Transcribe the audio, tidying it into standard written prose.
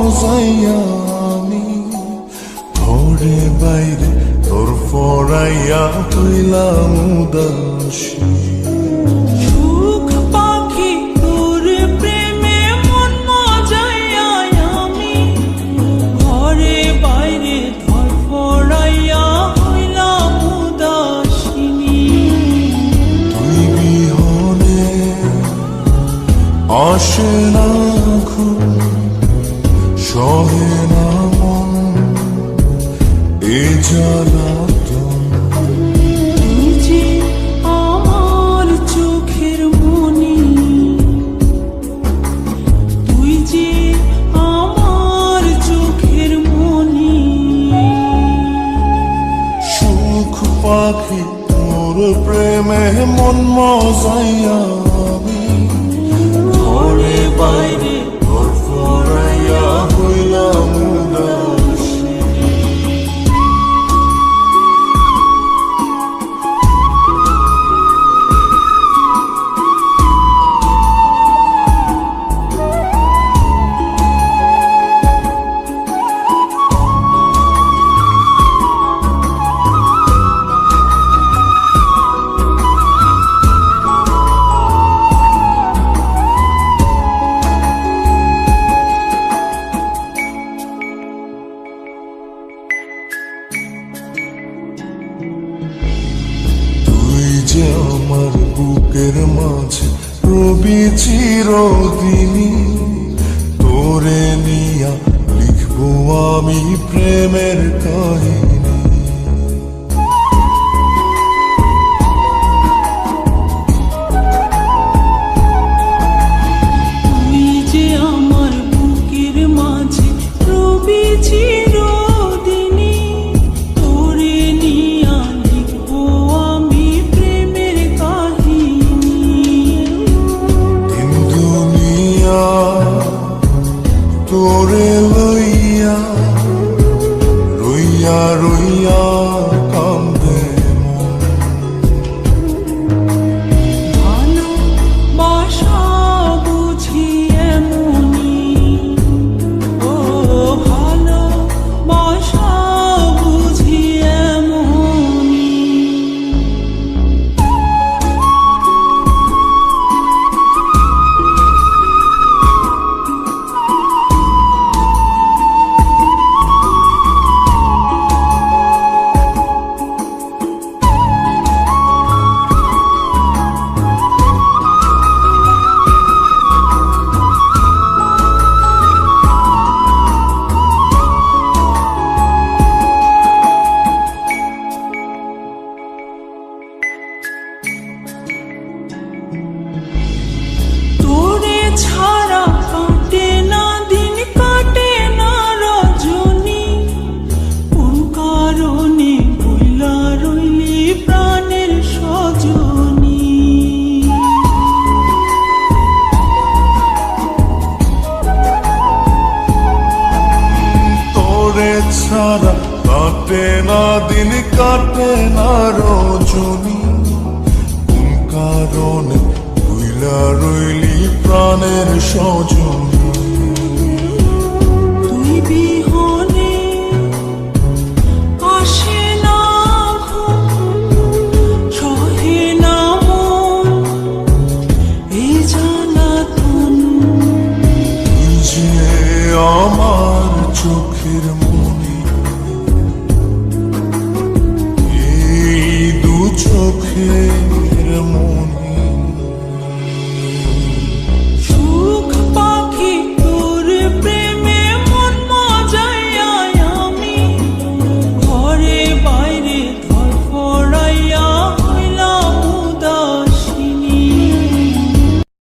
মজাইয়া আমি ঘরে বাইরে তোর ফরাইয়া হইলাম উদাসী। সুখ পাখি তোর প্রেমে মন মজাইয়া আমি ঘরে বাইরে ধর ফরাইয়া হইলাম উদাসিনী। তুই বিহনে আসে না ঘুম, সহে না মন এ জ্বালাতন। তুই যে আমার চোখের মনি, তুই যে আমার চোখের মনি। সুখ পাখি তোর প্রেমে মন মজাইয়া আমি ঘরে বাইরে তোর ফরাইয়া হইলাম উদাসী। তুই যে আমার বুকের মাঝে রবি চিরদিনই, তোরে নিয়া লিখবো আমি প্রেমের কাহিনী। তুই যে আমার বুকের মাঝে রবি চিরদিনই, তোরে নিয়া লিখবো আমি প্রেমের কাহিনী। দিন দুনিয়া তোরে লইয়া রইয়া রইয়া কান্দে মন। ভালোবাসা বুঝি এমনি, ও ভালোবাসা বুঝি এমনি। তোরে ছাড়া কাটে না দিন, কাটে না রজনী। কোন কারণে ভুলা রইলি প্রাণের সজনী। তোরে ছাড়া কাটে না দিন, কাটে না রজনী। কোন কারণে ভুইলা রইলি প্রাণের সজনী।